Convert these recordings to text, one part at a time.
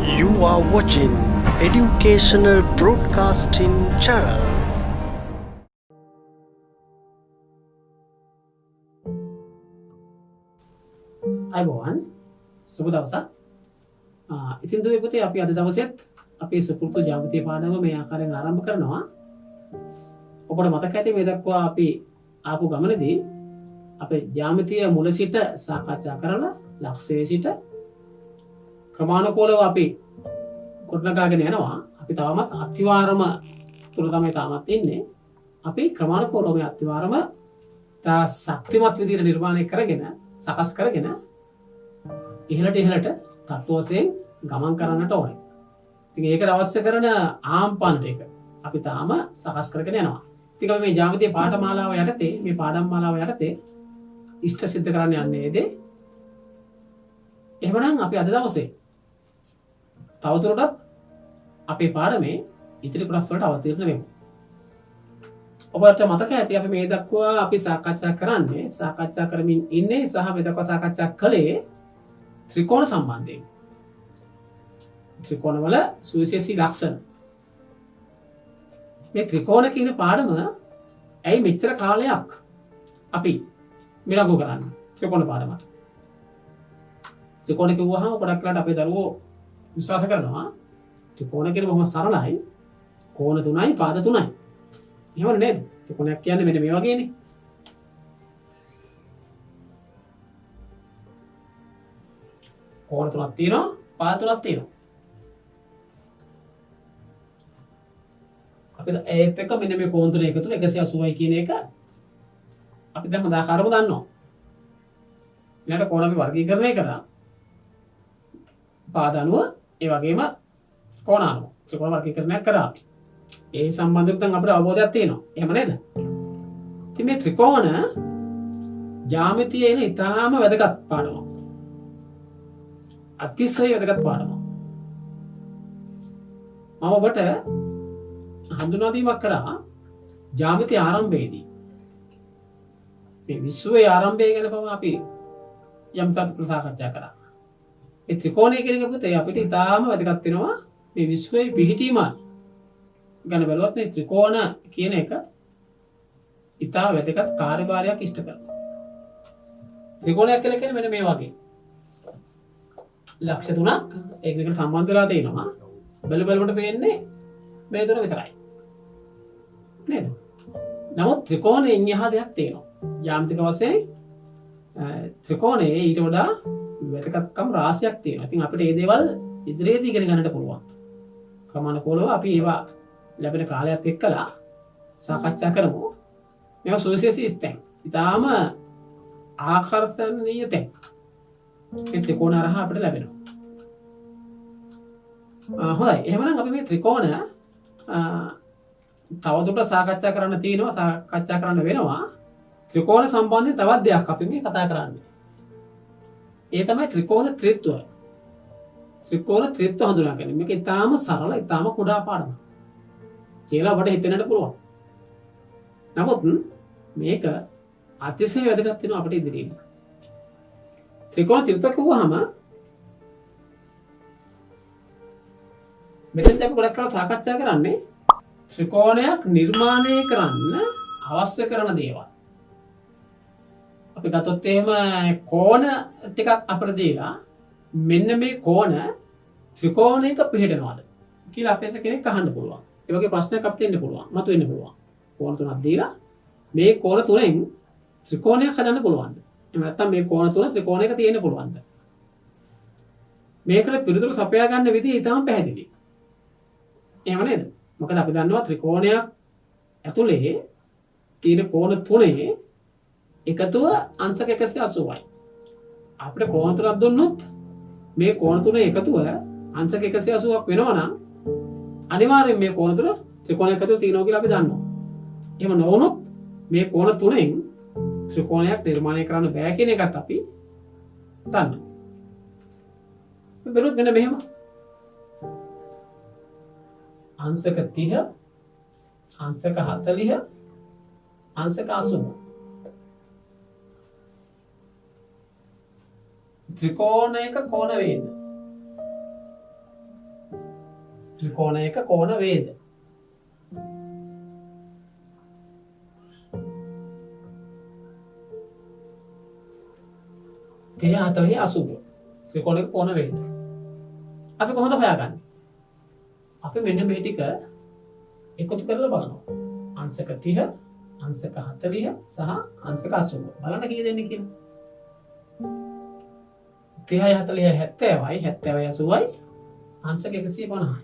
You are watching Educational Broadcasting Channel. අයිබෝවන් සුබ දවසක්. ඉතින් දුවේ පුතේ අපි අද දවසෙත් අපේ සුපුරුදු ජ්‍යාමිතිය පාඩම මේ ආකාරයෙන් ආරම්භ කරනවා. ඔබට මතක ඇති මේ දක්වා අපි ආපු ගමනේදී අපේ ජ්‍යාමිතිය මුල සිට සාකච්ඡා කරලා ලක්ෂයේ සිට ක්‍රමානුකූලව අපි ගොඩනගාගෙන යනවා. අපි තවමත් අතිවාරම තුල තමයි තාමත් ඉන්නේ. අපි ක්‍රමානුකූලව මේ අතිවාරම තා ශක්තිමත් විදිහට නිර්මාණය කරගෙන සකස් කරගෙන ඉහළට තට්ටු වශයෙන් ගමන් කරන්නට ඕනේ. ඉතින් ඒකට අවශ්‍ය කරන ආම්පන් ටික අපි තාම සකස් කරගෙන යනවා. ඉතින් අපි මේ ජ්‍යාමිතිය පාඨමාලාව යටතේ මේ පාඩම් මාලාව යටතේ ඉෂ්ට සිද්ධ කරන්න යන්නේ දේ. එහෙමනම් අපි අද දවසේ තවදුරටත් අපේ පාඩමේ ඉතිරි කොටස් වලට අවතීර්ණ වෙමු. ඔබට මතක ඇති අපි මේ දක්වා අපි සාකච්ඡා කරමින් ඉන්නේ සහ මේ දක්වා සාකච්ඡා කළේ ත්‍රිකෝණ සම්බන්ධයෙන්. ත්‍රිකෝණ වල සුවිශේෂී ලක්ෂණ. මේ ත්‍රිකෝණ කියන පාඩම ඇයි මෙච්චර කාලයක් අපි මිලඟු කරන්නේ ත්‍රිකෝණ පාඩමට? ත්‍රිකෝණ කිව්වහම ගොඩක් වෙලාවට අපේ දරුවෝ විශ්වාස කරනවා ත්‍රිකෝණ කියන්නේ බොහොම සරලයි. කෝණ 3යි පාද 3යි. එහෙම නේද? ත්‍රිකෝණයක් කියන්නේ මෙන්න මේ වගේනේ. කෝණ 3ක් තියෙනවා, පාද 3ක් තියෙනවා. අපි ඒත් එක්ක මෙන්න මේ කෝණ 3 එකතු 180යි කියන එක අපි දැන් හදාකාරව දන්නවා. ඊළඟට කෝණ අපි වර්ගීකරණය කරා. පාද අනුව ඒ වගේම කෝණ අනුව ත්‍රිකෝණ වර්ගීකරණයක් කරා. ඒ සම්බන්ධව දැන් අපිට අවබෝධයක් තියෙනවා. එහෙම නේද? ඉතින් මේ ත්‍රිකෝණ ජ්‍යාමිතියේ එන ඉතාම වැදගත් පාඩමක්. අතිශය වැදගත් පාඩමක්. මම ඔබට හඳුනා දීමක් කරා ජ්‍යාමිතිය ආරම්භයේදී. මේ විශ්වයේ ආරම්භය ගැන පවා අපි යම් තාක් සාකච්ඡා කරා. මේ ත්‍රිකෝණය කියන එක පුතේ අපිට ඉතාම වැදගත් වෙනවා. මේ විශ්වයේ පිහිටීම ගැන බලවත් මේ ත්‍රිකෝණ කියන එක ඉතා වැදගත් කාර්යභාරයක් ඉෂ්ට කරනවා. ත්‍රිකෝණයක් කියලා කියන්නේ මෙන්න මේ වගේ. ලක්ෂ 3ක් එකිනෙකට සම්බන්ධ වෙලා තියෙනවා. බලවට පේන්නේ මේ තුන විතරයි. නේද? නමුත් ත්‍රිකෝණයෙන් එහා දෙයක් තියෙනවා. යාන්ත්‍රික වශයෙන් ත්‍රිකෝණයේ ඊට වඩා වැදගත්කම් රාශියක් තියෙනවා. ඉතින් අපිට මේ දේවල් ඉදිරියේදී ඉගෙන ගන්නට පුළුවන්. ක්‍රමානුකූලව අපි ඒවා ලැබෙන කාලයත් එක්කලා සාකච්ඡා කරමු. මේවා සුවිශේෂී ස්තැන්. ඊටාම ආකර්ෂණීය තැන්. මේ ත්‍රිකෝණ හරහා අපිට ලැබෙනවා. හොඳයි. එහෙනම් අපි මේ ත්‍රිකෝණ තවදුරටත් සාකච්ඡා කරන්න තියෙනවා. සාකච්ඡා කරන්න වෙනවා. ත්‍රිකෝණ සම්බන්ධයෙන් තවත් දෙයක් අපි මේ කතා කරන්නේ. ඒ තමයි ත්‍රිකෝණ ත්‍රිත්වය. ත්‍රිකෝණ ත්‍රිත්ව හඳුනා ගැනීම. මේක ඊටාම සරල, ඊටාම කුඩා පාඩමක්. කියලා අපට හිතෙන්නට පුළුවන්. නමුත් මේක අතිශය වැදගත් වෙනවා අපිට ඉදිරියට. ත්‍රිකෝණ ත්‍රිත්ව කිව්වහම මෙතෙන් අපි ගොඩක් කරලා සාකච්ඡා කරන්නේ ත්‍රිකෝණයක් නිර්මාණය කරන්න අවශ්‍ය කරන දේවල්. අපි ගත්තොත් එහෙම කෝණ ටිකක් අපිට දීලා මෙන්න මේ කෝණ ත්‍රිකෝණයක පිහිටනවාද කියලා අපිට කෙනෙක් අහන්න පුළුවන්. ඒ වගේ ප්‍රශ්නයක් අපිට එන්න පුළුවන්. මතුවෙන්න පුළුවන්. කෝණ තුනක් දීලා මේ කෝණ තුනෙන් ත්‍රිකෝණයක් හදන්න පුළුවන්ද? එහෙම නැත්නම් මේ කෝණ තුන ත්‍රිකෝණයක තියෙන්න පුළුවන්ද? මේකට පිළිතුරු සපයා ගන්න විදිහ ඊටම පැහැදිලි. එහෙම නේද? මොකද අපි දන්නවා ත්‍රිකෝණයක් ඇතුලේ තියෙන කෝණ තුනේ එකතුව අංශක 180යි. අපිට කෝණ තුනක් දුන්නොත් මේ කෝණ තුනේ එකතුව අංශක 180ක් වෙනවා නම් අනිවාර්යෙන් මේ කෝණ තුන ත්‍රිකෝණයක් ඇතුළේ තියෙනවා කියලා අපි දන්නවා. එහෙම නොවුනොත් මේ කෝණ තුනෙන් ත්‍රිකෝණයක් නිර්මාණය කරන්න බෑ කියන එකත් අපි දන්නවා. බැලුවොත් මෙන්න මෙහෙම අංශක 30 අංශක 40 අංශක 80 ත්‍රිකෝණයක කෝණ වේද ත්‍රිකෝණයක කෝණ වේද? තිහ 40 80 ත්‍රිකෝණයක කෝණ වේද? අපි කොහොමද හොයාගන්නේ? අපි මෙන්න මේ ටික එකතු කරලා බලනවා. අංශක 30, අංශක 40 සහ අංශක 80. බලන්න කී දෙන්නේ කියලා. 30යි 40යි 70යි 70යි 80යි අංශක 150යි.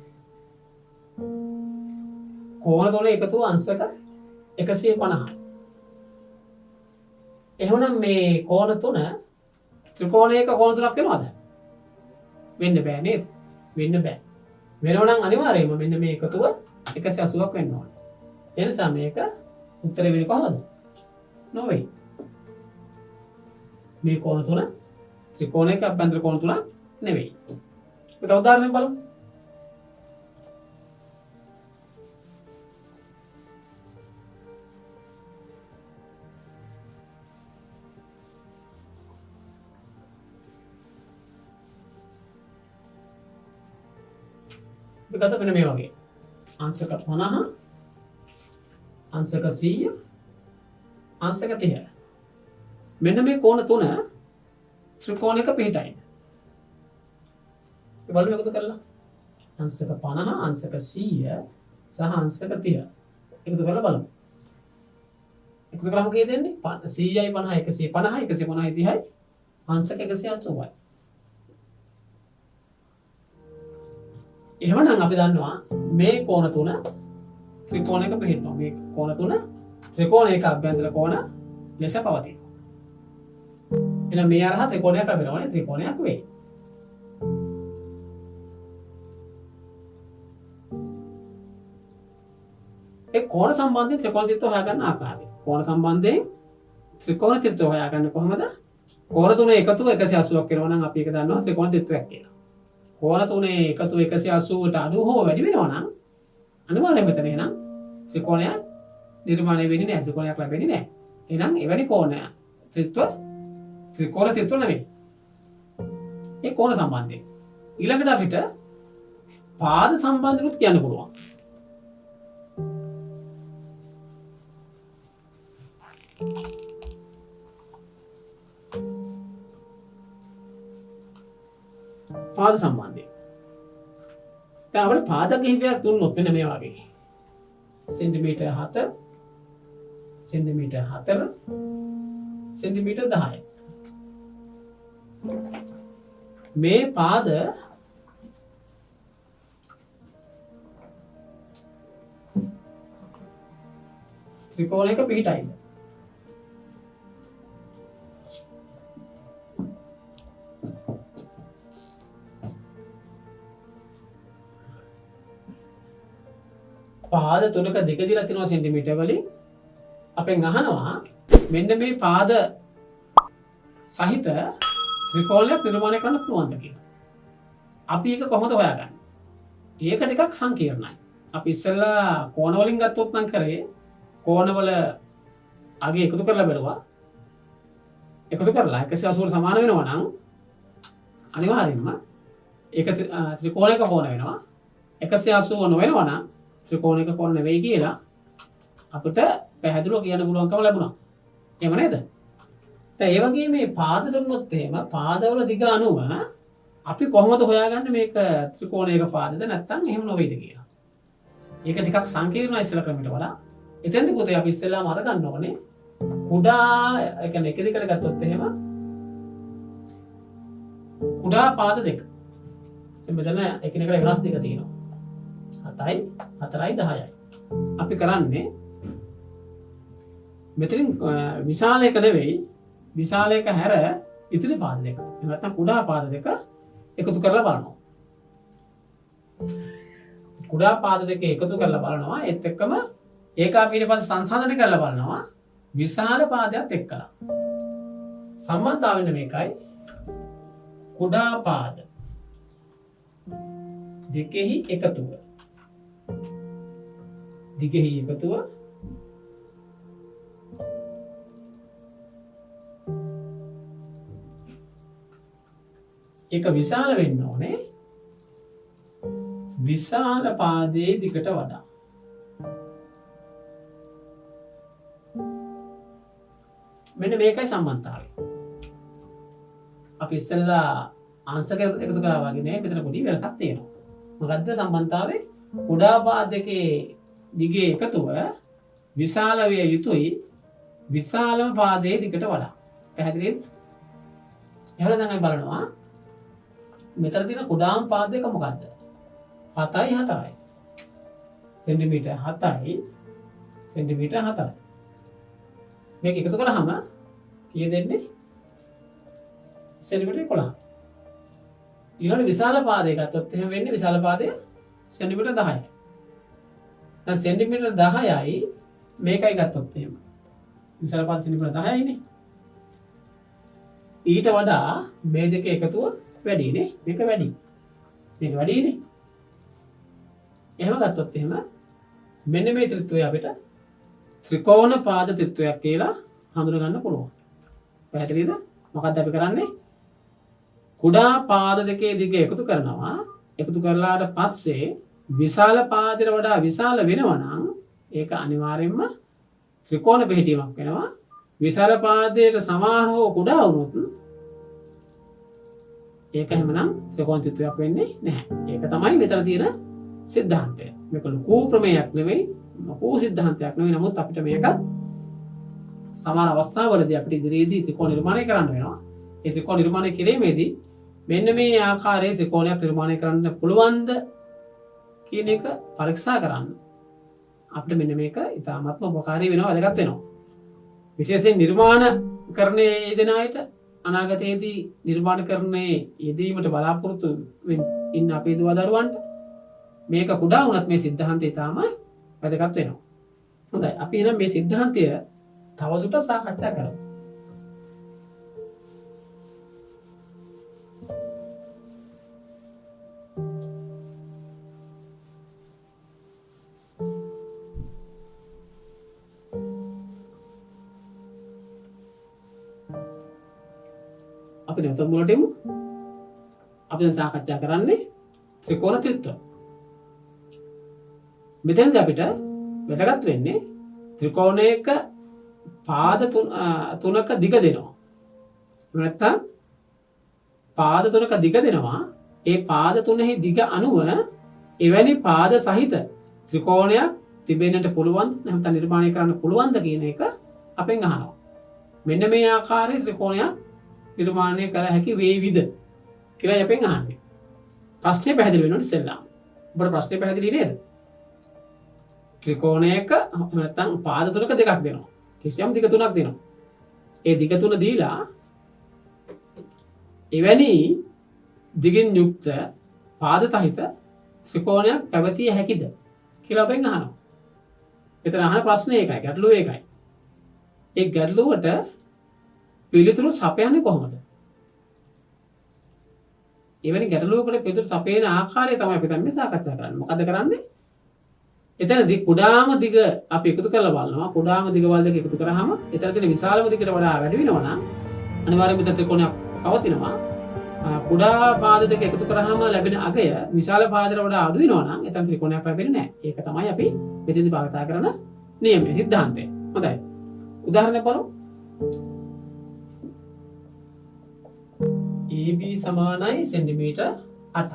කෝණ තුන එකතුව අංශක 150යි. එහෙනම් මේ කෝණ තුන ත්‍රිකෝණයක කෝණ තුනක් වෙනවද? වෙන්න බෑ නේද? වෙන්න බෑ. වෙනව නම් අනිවාර්යයෙන්ම මෙන්න මේ එකතුව 180ක් වෙන්න ඕනේ. ඒ නිසා මේක උත්තරේ වෙන්නේ කොහමද? නොවේ. මේ කෝණ තුන ත්‍රිකෝණයක අභ්‍යන්තර කෝණ තුනක් නෙවෙයි. ඒක උදාහරණයක් බලමු. ගත වෙන මේ වගේ අංශක 50 අංශක 100 අංශක 30 මෙන්න මේ කෝණ තුන ත්‍රිකෝණයක පිහිටයි. ඒ බලමු එකතු කරලා අංශක 50 අංශක 100 සහ අංශක 30 එකතු කරලා බලමු. එකතු කරාම කී දෙන්නේ? 100යි 50 150 150යි 30යි අංශක 180යි. එහෙමනම් අපි දන්නවා මේ කෝණ තුන ත්‍රිකෝණයක පිහිටනවා. මේ කෝණ තුන ත්‍රිකෝණයක අභ්‍යන්තර කෝණ ලෙස පවතිනවා. එහෙනම් මේ අරහ ත්‍රිකෝණයක් ලැබෙනවානේ ත්‍රිකෝණයක් වෙයි. ඒ කෝණ සම්බන්ධයෙන් ත්‍රිකෝණ තිත්ත හොයාගන්න ආකාරය. කෝණ සම්බන්ධයෙන් ත්‍රිකෝණ තිත්ත හොයාගන්න කොහොමද? කෝණ තුනේ එකතුව 180ක් වෙනවා නම් අපි ඒක දන්නවා ත්‍රිකෝණ තිත්තයක් කියලා. කෝණ තුනේ එකතු 180ට අඩු හෝ වැඩි වෙනවා නම් අනිවාර්යයෙන්ම මෙතන එනම් ත්‍රිකෝණයක් නිර්මාණය වෙන්නේ නැහැ. ත්‍රිකෝණයක් ලැබෙන්නේ නැහැ. එහෙනම් එවැනි කෝණ ත්‍රිකෝණ තිත්ත නෙවෙයි. ඒ කෝණ සම්බන්ධය. ඊළඟට අපිට පාද සම්බන්ධනුත් කියන්න පුළුවන්. පාද සම්බන්ධය. දැන් අපිට පාද කිහිපයක් දුන්නොත් මෙන්න මේ වගේ. Centimetre 7 centimetre 4 centimetre 10. මේ පාද ත්‍රිකෝණයක පිහිටයිද? පාද තුනක දෙක දීලා තියෙනවා සෙන්ටිමීටර් වලින්. අපෙන් අහනවා මෙන්න මේ පාද සහිත ත්‍රිකෝණයක් නිර්මාණය කරන්න පුළුවන්ද කියලා. අපි ඒක කොහොමද හොයාගන්නේ? ඒක ටිකක් සංකීර්ණයි. අපි ඉස්සෙල්ලා කෝණ වලින් ගත්තොත් නම් කරේ කෝණවල අගේ එකතු කරලා බලුවා. එකතු කරලා 180ට සමාන වෙනවා නම් අනිවාර්යයෙන්ම ඒක ත්‍රිකෝණයක කෝණ වෙනවා. 180 නොවෙනවා නම් ත්‍රිකෝණයක කෝණ නෙවෙයි කියලා අපිට පැහැදිලිව කියන්න පුළුවන්කම ලැබුණා. එහෙම නේද? දැන් ඒ වගේ මේ පාද දුන්නොත් එහෙම පාදවල දිග අනුව අපි කොහොමද හොයාගන්නේ මේක ත්‍රිකෝණයක පාදද නැත්නම් එහෙම නොවේද කියලා. ඒක ටිකක් සංකීර්ණයි ඉස්සෙල්ලා ක්‍රමයට වඩා. එතෙන්දී පුතේ අපි ඉස්සෙල්ලාම අරගන්න ඕනේ කුඩා ඒ කියන්නේ එක දිගට ගත්තොත් එහෙම කුඩා පාද දෙක. මෙතන එකිනෙකට වෙනස් දෙක තියෙනවා. 7යි 4යි 10යි. අපි කරන්නේ මෙතනින් විශාලයක නෙවෙයි විශාලයක හැර ඉතිරි පාද දෙක. එහෙම නැත්නම් කුඩා පාද දෙක එකතු කරලා බලනවා. කුඩා පාද දෙක එකතු කරලා බලනවා. ඒත් එක්කම ඒක අපි ඊට පස්සේ සංසන්දනය කරලා බලනවා විශාල පාදයක් එක්කලා. සම්බන්ධතාවය වෙන්නේ මේකයි. කුඩා පාද දෙකෙහි එකතුව. දිගෙහි එකතුව ඒක විශාල වෙන්න ඕනේ විශාල පාදයේ දිගට වඩා. මෙන්න මේකයි සම්බන්ධතාවය. අපි ඉස්සෙල්ලා අංශක එකතු කරා වගේ නේ මෙතන පොඩි වෙනසක් තියෙනවා. මොකද්ද සම්බන්ධතාවය? කුඩා පාද දෙකේ දිගේ එකතුව විශාල විය යුතුයි විශාලම පාදයේ දිගට වඩා. පැහැදිලිද? එහෙනම් දැන් අපි බලනවා මෙතන තියෙන කුඩාම පාද දෙක මොකද්ද? 7යි 4යි. සෙන්ටිමීටර් 7යි සෙන්ටිමීටර් 4යි. මේක එකතු කරාම කීය දෙන්නේ? සෙන්ටිමීටර් 11. ඊළඟ විශාල පාදයක් ගත්තොත් එහෙම වෙන්නේ විශාල පාදය සෙන්ටිමීටර් 10යි. දැන් සෙන්ටිමීටර් 10යි මේකයි ගත්තොත් එහෙම. විශාල පාද සෙන්ටිමීටර් 10යි නේ. ඊට වඩා මේ දෙක එකතුව වැඩි නේ. මේක වැඩි. මේක වැඩි නේ. එහෙම ගත්තොත් එහෙම මෙන්න මේ ත්‍රිත්වය අපිට ත්‍රිකෝණ පාද ත්‍රිත්වයක් කියලා හඳුනා ගන්න පුළුවන්. පැහැදිලිද? මොකක්ද අපි කරන්නේ? කුඩා පාද දෙකේ දිග එකතු කරනවා. එකතු කරලාට පස්සේ විශාල පාදයට වඩා විශාල වෙනවා නම් ඒක අනිවාර්යයෙන්ම ත්‍රිකෝණ පිහිටීමක් වෙනවා. විශාල පාදයට සමාන හෝ කුඩා වුණොත් ඒක එහෙමනම් ත්‍රිකෝණ ත්‍රිත්වයක් වෙන්නේ නැහැ. ඒක තමයි මෙතන තියෙන සිද්ධාන්තය. මේක ලොකු ප්‍රමේයක් නෙවෙයි, ලොකු සිද්ධාන්තයක් නෙවෙයි. නමුත් අපිට මේකත් සමාන අවස්ථාවලදී අපිට ඉදිරියේදී ත්‍රිකෝණ නිර්මාණය කරන්න වෙනවා. ඒ ත්‍රිකෝණ නිර්මාණය කිරීමේදී මෙන්න මේ ආකාරයේ ත්‍රිකෝණයක් නිර්මාණය කරන්න පුළුවන්ද කියන එක පරීක්ෂා කරන්න අපිට මෙන්න මේක ඉතාමත්ම උපකාරී වෙනවා, වැදගත් වෙනවා. විශේෂයෙන් නිර්මාණ කරන්නේ යෙදෙන අයට අනාගතයේදී නිර්මාණ කරන්නේ යෙදීමට බලාපොරොත්තු ඉන්න අපේ දුව දරුවන්ට මේක කුඩා වුණත් මේ සිද්ධාන්තය ඉතාම වැදගත් වෙනවා. හොඳයි, අපි එහෙනම් මේ සිද්ධාන්තය තවදුරටත් සාකච්ඡා කරමු. අපි නැවත මුලට එමු. අපි දැන් සාකච්ඡා කරන්නේ ත්‍රිකෝණ ත්‍රිත්ව. මෙතනදී අපිට වැදගත් වෙන්නේ ත්‍රිකෝණයක පාද තුනක දිග දෙනවා. නැත්තම් පාද තුනක දිග දෙනවා. ඒ පාද තුනෙහි දිග අනුව එවැනි පාද සහිත ත්‍රිකෝණයක් තිබෙන්නට පුළුවන්ද නැත්නම් නිර්මාණය කරන්න පුළුවන්ද කියන එක අපෙන් අහනවා. මෙන්න මේ ආකාරයේ ත්‍රිකෝණයක් නිර්මාණය කළ හැකි වේවිද කියලා අපෙන් අහන්නේ. ප්‍රශ්නේ පැහැදිලි වෙනවනේ ඉස්සෙල්ලාම. ඔබට ප්‍රශ්නේ පැහැදිලි නේද? ත්‍රිකෝණයක නැත්නම් පාද තුනක දෙකක් දෙනවා. කිසියම් දිග තුනක් දෙනවා. ඒ දිග තුන දීලා එවැනි දිගින් යුක්ත පාද සහිත ත්‍රිකෝණයක් පැවතිය හැකිද කියලා අපෙන් අහනවා. එතන අහන ප්‍රශ්නේ ඒකයි, ගැටලුව ඒකයි. ඒ ගැටලුවට පිළිතුරු සපයන්නේ කොහොමද? එවැනි ගැටලුවකට පිළිතුරු සපයන ආකාරය තමයි අපි දැන් මේ සාකච්ඡා කරන්නේ. මොකද කරන්නේ? එතනදී කුඩාම දිග අපි එකතු කරලා බලනවා. කුඩාම දිගවල දෙක එකතු කරාම එතන තියෙන විශාලම දිගට වඩා වැඩි වෙනවා නම් අනිවාර්යයෙන්ම මෙතන ත්‍රිකෝණයක් පවතිනවා. කුඩා පාද දෙක එකතු කරාම ලැබෙන අගය විශාල පාදයට වඩා අඩු වෙනවා නම් එතන ත්‍රිකෝණයක් ලැබෙන්නේ නැහැ. ඒක තමයි අපි මෙතනදී භාවිත කරන නියමය, සිද්ධාන්තය. හොඳයි. උදාහරණයක් බලමු. AB සමානයි සෙන්ටිමීටර් 8ක්.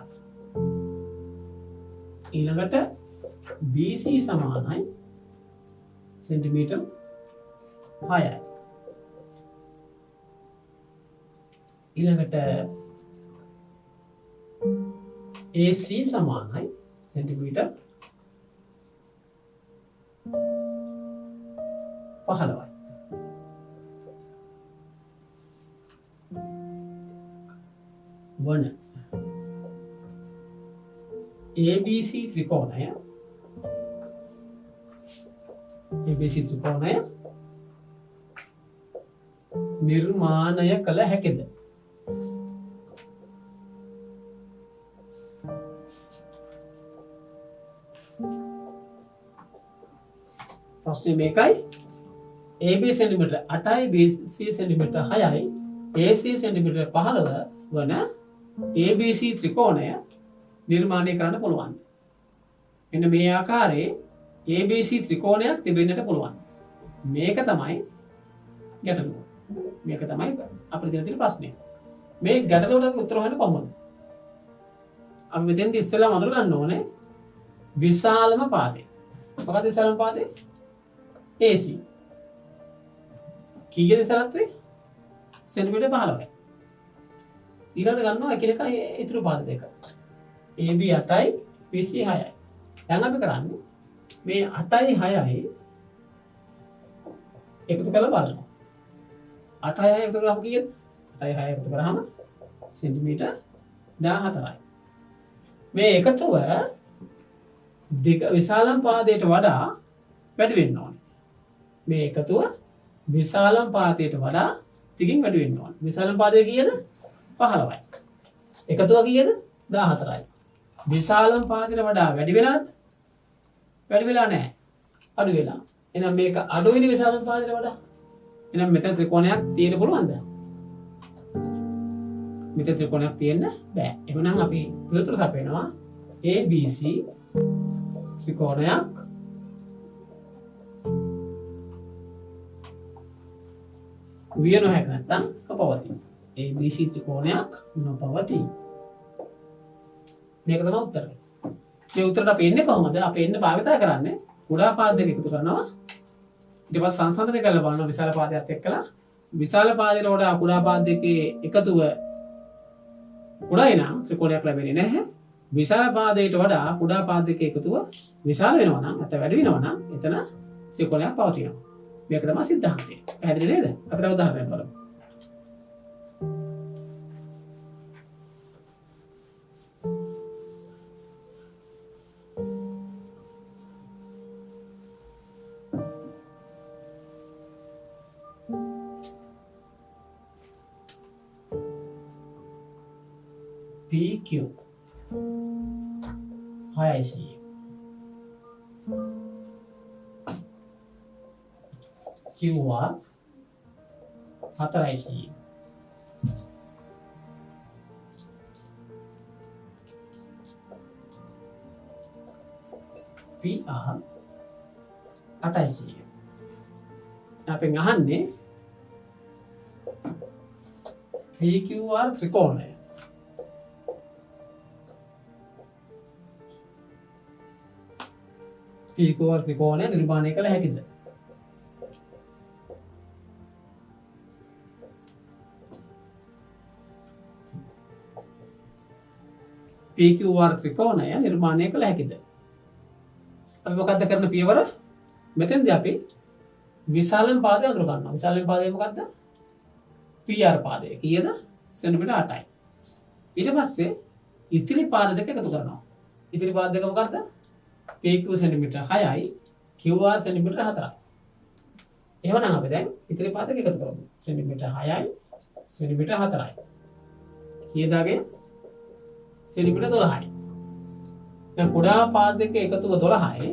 ඊළඟට BC සමානයි සෙන්ටිමීටර් 6යි. ඊළඟට AC සමානයි සෙන්ටිමීටර් 15යි. වන ABC ත්‍රිකෝණය නිර්මාණය කළ හැකිද? ප්‍රශ්නේ මේකයි. AB සෙන්ටිමීටර් 8යි, BC සෙන්ටිමීටර් 6යි, AC සෙන්ටිමීටර් 15 වන ABC ත්‍රිකෝණය නිර්මාණය කරන්න පුළුවන්. මෙන්න මේ ආකාරයේ ABC ත්‍රිකෝණයක් තිබෙන්නට පුළුවන්. මේක තමයි ගැටලුව. මේක තමයි අපිට දෙන තියෙන ප්‍රශ්නේ. මේ ගැටලුවට අපි උත්තර හොයන්න කොහොමද? අපි මෙතෙන්දි ඉස්සෙල්ලාම අඳුර ගන්න ඕනේ විශාලම පාදය. මොකක්ද විශාලම පාදය? AC. කීයද විශාලත්වය? සෙන්ටිමීටර් 15යි. ඊළඟට ගන්නවා එකිනෙක ඉතුරු පාද දෙක. AB 8යි BC 6යි. දැන් අපි කරන්නේ මේ 8යි 6යි එකතු කරලා බලනවා. 8යි 6යි එකතු කරාම කීයද? 8යි 6යි එකතු කරාම සෙන්ටිමීටර් 14යි. මේ එකතුව විශාලම පාදයට වඩා වැඩි වෙන්න ඕනේ. මේ එකතුව විශාලම පාදයට වඩා දිගින් වැඩි වෙන්න ඕනේ. විශාලම පාදය කීයද? 15යි. එකතුව කීයද? 14යි. විශාලම පාදයට වඩා වැඩි වෙලාද? වැඩි වෙලා නැහැ. අඩු වෙලා. එහෙනම් මේක අඩු වෙන විශාලම පාදයට වඩා. එහෙනම් මෙතන ත්‍රිකෝණයක් තියෙන්න පුළුවන්ද? මෙතන ත්‍රිකෝණයක් තියෙන්න බෑ. එහෙනම් අපි පිළිතුරු සපයනවා ABC ත්‍රිකෝණයක් විය නොහැක නැත්නම් නොපවතී. ABC ත්‍රිකෝණයක් නොපවතී. මේක තමයි උත්තරය. මේ උත්තරට අපි එන්නේ කොහොමද? අපි එන්න භාවිතා කරන්නේ කුඩා පාද දෙක එකතු කරනවා. ඊට පස්සේ සංසන්දනය කරලා බලනවා විශාල පාදයට එක්කලා. විශාල පාදයට වඩා කුඩා පාද දෙකේ එකතුව කුඩායි නම් ත්‍රිකෝණයක් ලැබෙන්නේ නැහැ. විශාල පාදයට වඩා කුඩා පාද දෙකේ එකතුව විශාල වෙනවා නම් නැත්නම් වැඩි වෙනවා නම් එතන ත්‍රිකෝණයක් පවතිනවා. මේක තමයි සිද්ධාන්තය. පැහැදිලි නේද? අපි තව උදාහරණයක් බලමු. PQ 6යි QR 4යි PR 8යි. අපි අහන්නේ PQR ත්‍රිකෝණය PQR ත්‍රිකෝණය නිර්මාණය කළ හැකිද? PQR ත්‍රිකෝණය නිර්මාණය කළ හැකිද? අපි මොකද්ද කරන පියවර? මෙතෙන්දී අපි විශාලම පාදය අඳුර ගන්නවා. විශාලම පාදය මොකද්ද? PR පාදය. කීයද? සෙන්ටිමීටර් 8යි. ඊට පස්සේ ඉතිරි පාද දෙක එකතු කරනවා. ඉතිරි පාද දෙක මොකද්ද? PQ සෙන්ටිමීටර් 6යි QR සෙන්ටිමීටර් 4යි. එහෙනම් අපි දැන් ඉතිරි පාද දෙක එකතු කරමු. සෙන්ටිමීටර් 6යි සෙන්ටිමීටර් 4යි. කීයදාගේ? සෙන්ටිමීටර් 12යි. දැන් කුඩා පාද දෙක එකතුව 12යි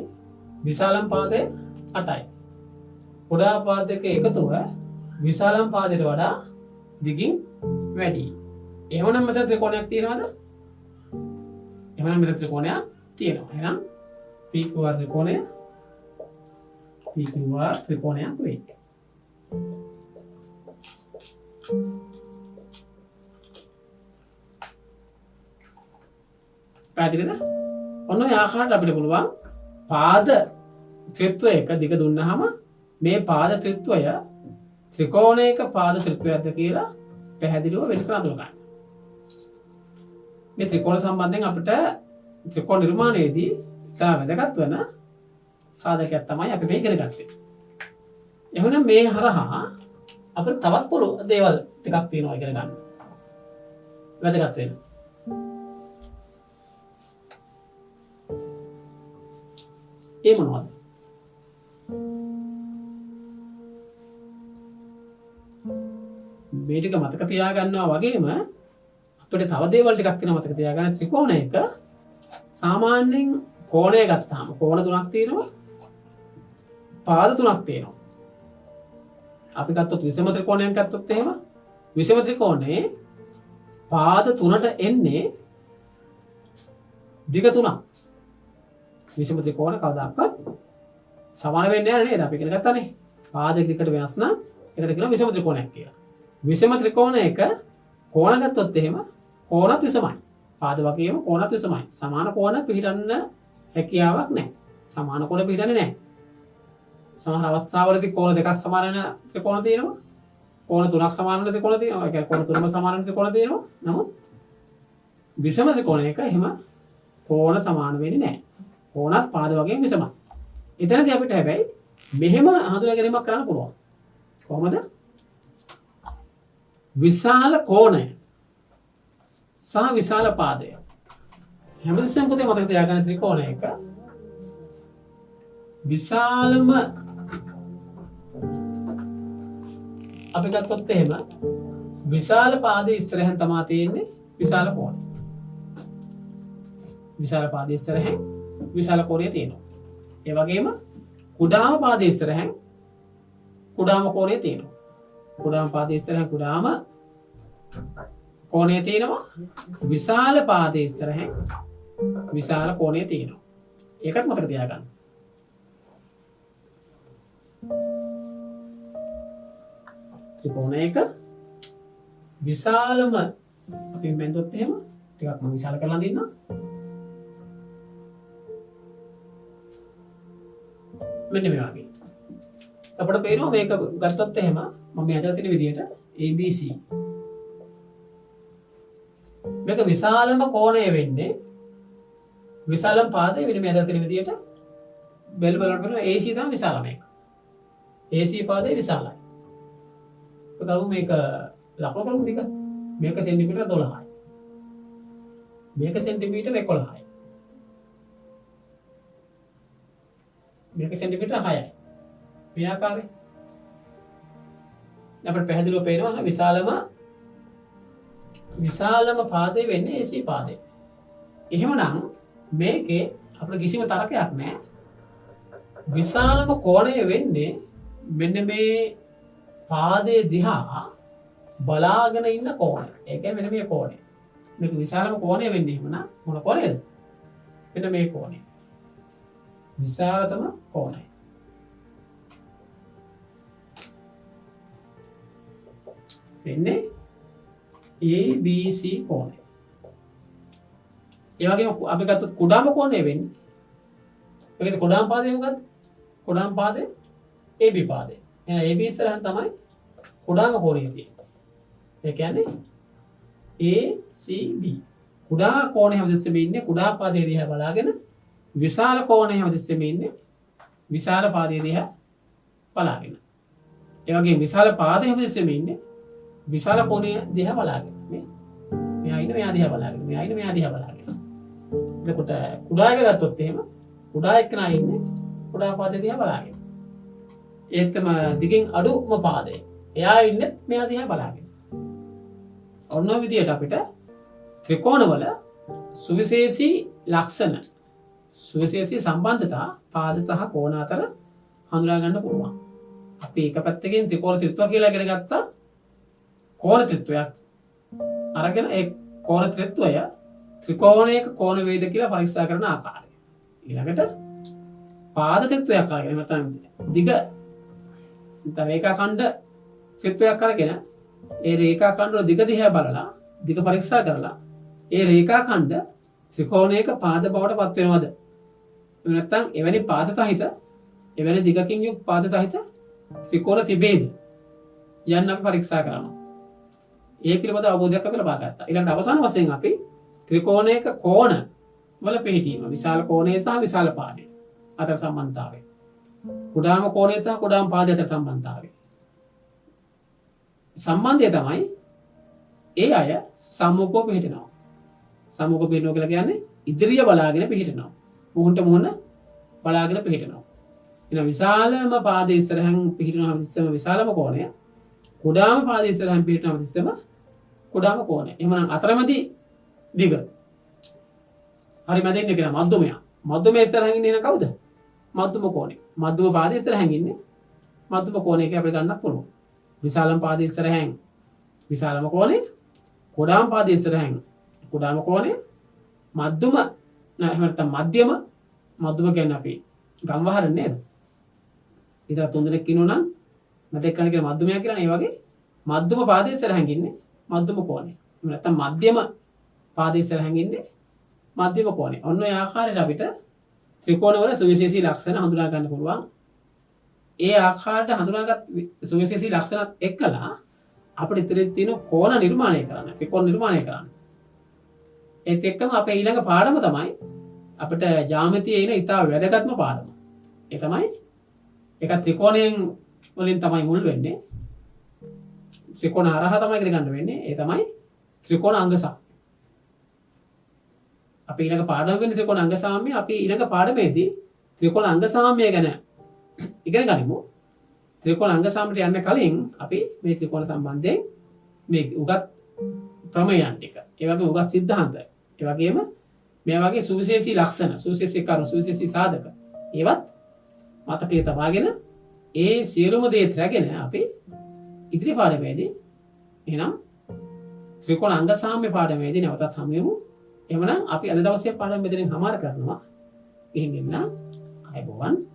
විශාලම පාදය 8යි. කුඩා පාද දෙක එකතුව විශාලම පාදයට වඩා දිගින් වැඩි. එහෙනම් මෙතන ත්‍රිකෝණයක් තියෙනවද? එහෙනම් මෙතන ත්‍රිකෝණයක් තියෙනවා. එහෙනම් PQR ත්‍රිකෝණයක් වෙයි. පැහැදිලිද? ඔන්න ඔය ආකාරයට අපිට පුළුවන් පාද ත්‍රිත්වයක දිග දුන්නාම මේ පාද ත්‍රිත්වය ත්‍රිකෝණයක පාද ත්‍රිත්වයක්ද කියලා පැහැදිලිව වෙන් කර අඳුර ගන්න. මේ ත්‍රිකෝණ සම්බන්ධයෙන් අපිට ත්‍රිකෝණ නිර්මාණයේදී ඉතා වැදගත් වෙන සාධකයක් තමයි අපි මේ ඉගෙන ගත්තේ. එහෙනම් මේ හරහා අපිට තවත් පුළු දේවල් ටිකක් තියෙනවා ඉගෙන ගන්න. වැදගත් වෙන. ඒ මොනවද? මේ ටික මතක තියාගන්නවා වගේම අපිට තව දේවල් ටිකක් තියෙනවා මතක තියාගන්න. ත්‍රිකෝණයක සාමාන්‍යයෙන් කෝණය ගත්තාම කෝණ තුනක් තියෙනවා. පාද තුනක් තියෙනවා. අපි ගත්තොත් විෂම ත්‍රිකෝණයක් ගත්තොත් එහෙම විෂම ත්‍රිකෝණේ පාද තුනට එන්නේ දිග තුනක්. විෂම ත්‍රිකෝණ කවදාකවත් සමාන වෙන්නේ නැහැ නේද? අපි ඉගෙන ගත්තානේ. පාද දෙකකට වෙනස් නම් ඒකට කියනවා විෂම ත්‍රිකෝණයක් කියලා. විෂම ත්‍රිකෝණයක කෝණ ගත්තොත් එහෙම කෝණත් විෂමයි. පාද වගේම කෝණත් විෂමයි. සමාන කෝණ පිළිගන්න හැකියාවක් නැහැ. සමාන කෝණ පිළිගන්නේ නැහැ. සමහර අවස්ථාවලදී කෝණ දෙකක් සමාන වෙන ත්‍රිකෝණ තියෙනවා. කෝණ තුනක් සමාන වෙන ත්‍රිකෝණ තියෙනවා. ඒ කියන්නේ කෝණ තුනම සමාන වෙන ත්‍රිකෝණ තියෙනවා. නමුත් විෂම ත්‍රිකෝණයක එහෙම කෝණ සමාන වෙන්නේ නැහැ. කෝණත් පාද වගේම විෂමයි. එතනදී අපිට හැබැයි මෙහෙම හඳුනා ගැනීමක් කරන්න පුළුවන්. කොහොමද? විශාල කෝණය සහ විශාල පාදය. හැමතිස්සෙම පුතේ මතක තියාගන්න ත්‍රිකෝණයක විශාලම අපි ගත්තොත් එහෙම විශාල පාදයේ ඉස්සරහෙන් තමයි තියෙන්නේ විශාල කෝණය. විශාල පාදයේ ඉස්සරහෙන් විශාල කෝණය තියෙනවා. ඒ වගේම කුඩාම පාදයේ ඉස්සරහෙන් කුඩාම කෝණය තියෙනවා. කුඩාම පාදයේ ඉස්සරහෙන් කුඩාම කෝණය තියෙනවා. විශාල පාදයේ ඉස්සරහෙන් විශාල කෝණය තියෙනවා. ඒකත් මතක තියාගන්න. ත්‍රිකෝණයක විශාලම අපි බෙන්දොත් එහෙම ටිකක් මම විශාල කරලා දෙන්නම්. මෙන්න මේ වගේ. අපිට පේනවා මේක ගත්තොත් එහෙම මම මේ හදලා තියෙන විදිහට ABC. මේක විශාලම කෝණය වෙන්නේ විශාලම පාදයේ වෙන මේ හදලා තියෙන විදිහට බෙල් බලනකොට AC තමයි විශාලම එක. AC පාදයේ විශාලයි. කලු මේක ලකුණු කලමු දෙක. මේක සෙන්ටිමීටර 12යි. මේක සෙන්ටිමීටර 11යි. මේක සෙන්ටිමීටර 6යි. මේ ආකාරයේ අපිට පැහැදිලිව පේනවා විශාලම පාදේ වෙන්නේ AC පාදේ. එහෙමනම් මේකේ අපිට කිසිම තරකයක් නැහැ. විශාලම කෝණය වෙන්නේ මෙන්න මේ පාදයේ දිහා බලාගෙන ඉන්න කෝණය. ඒ කියන්නේ මෙන්න මේ කෝණය. මේක විශාලම කෝණය වෙන්නේ එහෙමනම් මොන කෝණයද? මෙන්න මේ කෝණය. විශාලතම කෝණය. වෙන්නේ ABC කෝණය. ඒ වගේම අපි ගත්තොත් කුඩාම කෝණය වෙන්නේ මේකේ කුඩාම පාදේ මොකද්ද? කුඩාම පාදේ AB පාදේ. එහෙනම් AB ඉස්සරහන් තමයි කුඩාම කෝණය තියෙන්නේ. ඒ කියන්නේ ACB. කුඩා කෝණය හැමතිස්සෙම ඉන්නේ කුඩා පාදයේ දිහා බලාගෙන විශාල කෝණය හැමතිස්සෙම ඉන්නේ විශාල පාදයේ දිහා බලාගෙන. ඒ වගේම විශාල පාදයේ හැමතිස්සෙම ඉන්නේ විශාල කෝණය දිහා බලාගෙන. මෙයා ඉන්නේ මෙයා දිහා බලාගෙන. මෙයා ඉන්නේ මෙයා දිහා බලාගෙන. එතකොට කුඩා එක ගත්තොත් එහෙම කුඩා එක්කනා ඉන්නේ කුඩා පාදයේ දිහා බලාගෙන. ඒත්තම දිගින් අඩුම පාදේ. එයා ඉන්නේ මෙයා දිහා බලාගෙන. ඔන්න ඔය විදිහට අපිට ත්‍රිකෝණවල සුවිශේෂී ලක්ෂණ සුවිශේෂී සම්බන්ධතා පාද සහ කෝණ අතර හඳුනා ගන්න පුළුවන්. අපි එක පැත්තකින් ත්‍රිකෝණ ත්‍රිත්ව කියලා ඉගෙන ගත්තා. කෝණ ත්‍රිත්වයක් අරගෙන ඒ කෝණ ත්‍රිත්වය ත්‍රිකෝණයක කෝණ වේද කියලා පරීක්ෂා කරන ආකාරය. ඊළඟට පාද ත්‍රිත්වයක් අරගෙන නැත්නම් දිග රේඛාඛණ්ඩ ත්‍රිත්වයක් අරගෙන ඒ රේඛාඛණ්ඩ වල දිග දිහා බලලා දිග පරීක්ෂා කරලා ඒ රේඛාඛණ්ඩ ත්‍රිකෝණයක පාද බවට පත් වෙනවද? එහෙම නැත්නම් එවැනි පාද සහිත එවැනි දිගකින් යුක්ත පාද සහිත ත්‍රිකෝණ තිබේද? යන්න අපි පරීක්ෂා කරනවා. ඒ පිළිබඳ අවබෝධයක් අපි ලබා ගත්තා. ඊළඟට අවසාන වශයෙන් අපි ත්‍රිකෝණයක කෝණ වල පිහිටීම විශාල කෝණය සහ විශාල පාදය අතර සම්බන්ධතාවය. කුඩාම කෝණය සහ කුඩාම පාදය අතර සම්බන්ධතාවය. සම්බන්ධය තමයි ඒ අය සම්මුඛව පිහිටනවා. සම්මුඛව පිහිටනවා කියලා කියන්නේ ඉදිරිය බලාගෙන පිහිටනවා. මුහුණට මුහුණ බලාගෙන පිහිටනවා. එහෙනම් විශාලම පාදයේ ඉස්සරහින් පිහිටනවා හැමතිස්සෙම විශාලම කෝණය. කුඩාම පාදයේ ඉස්සරහින් පිහිටනවා හැමතිස්සෙම කුඩාම කෝණය. එහෙනම් අතරමැදි දිග. හරි මැදින් ඉන්න කෙනා මධ්‍යමයා. මධ්‍යමයේ ඉස්සරහින් ඉන්නේ කවුද? මධ්‍යම කෝණය. මධ්‍යම පාදයේ ඉස්සරහින් ඉන්නේ මධ්‍යම කෝණය කියලා අපිට ගන්නත් පුළුවන්. විශාලම පාදයේ ඉස්සරහින් විශාලම කෝණය. කුඩාම පාදයේ ඉස්සරහින් කුඩාම කෝණය. මධ්‍යම එහෙම නැත්නම් මධ්‍යම මධ්‍යම කියන්නේ අපි ගම්වහර නේද? ඉතින් තුන් දෙනෙක් ඉන්නවා නම් මැදෙක් කන කියන මධ්‍යමයා කියලා නේ. ඒ වගේ මධ්‍යම පාදයේ ඉස්සරහින් ඉන්නේ මධ්‍යම කෝණය. එහෙම නැත්නම් මධ්‍යම පාදයේ ඉස්සරහින් ඉන්නේ මධ්‍යම කෝණය. ඔන්න ඔය ආකාරයට අපිට ත්‍රිකෝණවල සුවිශේෂී ලක්ෂණ හඳුනා ගන්න පුළුවන්. ඒ ආකාරයට හඳුනාගත් සුවිශේෂී ලක්ෂණත් එක්කලා අපිට ඉතින් තියෙන කෝණ නිර්මාණය කරන්න, ත්‍රිකෝණ නිර්මාණය කරන්න. ඒත් එක්කම අපේ ඊළඟ පාඩම තමයි අපිට ජ්‍යාමිතියේ ඉන ඉතා වැදගත්ම පාඩම. ඒ තමයි එක ත්‍රිකෝණයෙන් වලින් තමයි මුල් වෙන්නේ. ත්‍රිකෝණ හරහා තමයි ඉගෙන ගන්න වෙන්නේ. ඒ තමයි ත්‍රිකෝණ අංග සාම්‍ය. අපි ඊළඟ පාඩම වෙන්නේ ත්‍රිකෝණ අංග සාම්‍ය. අපි ඊළඟ පාඩමේදී ත්‍රිකෝණ අංග සාම්‍ය ගැන ඉගෙන ගනිමු. ත්‍රිකෝණ අංග සාම්‍යයට යන්න කලින් අපි මේ ත්‍රිකෝණ සම්බන්ධයෙන් මේ උගත් ප්‍රමේයන් ටික, ඒ වගේම උගත් සිද්ධාන්ත, ඒ වගේම මේ වගේ සුවිශේෂී ලක්ෂණ, සුවිශේෂී කරුණු, සුවිශේෂී සාධක ඒවත් මතකයේ තබාගෙන ඒ සියලුම දේ ත්‍රාගෙන අපි ඉදිරි පාඩමේදී එහෙනම් ත්‍රිකෝණ අංග සාම්‍ය පාඩමේදී නැවතත් හමුවෙමු. එහෙමනම් අපි අද දවසේ පාඩම මෙතනින් හමාර කරනවා. ගිහින් එන්න. ආයුබෝවන්.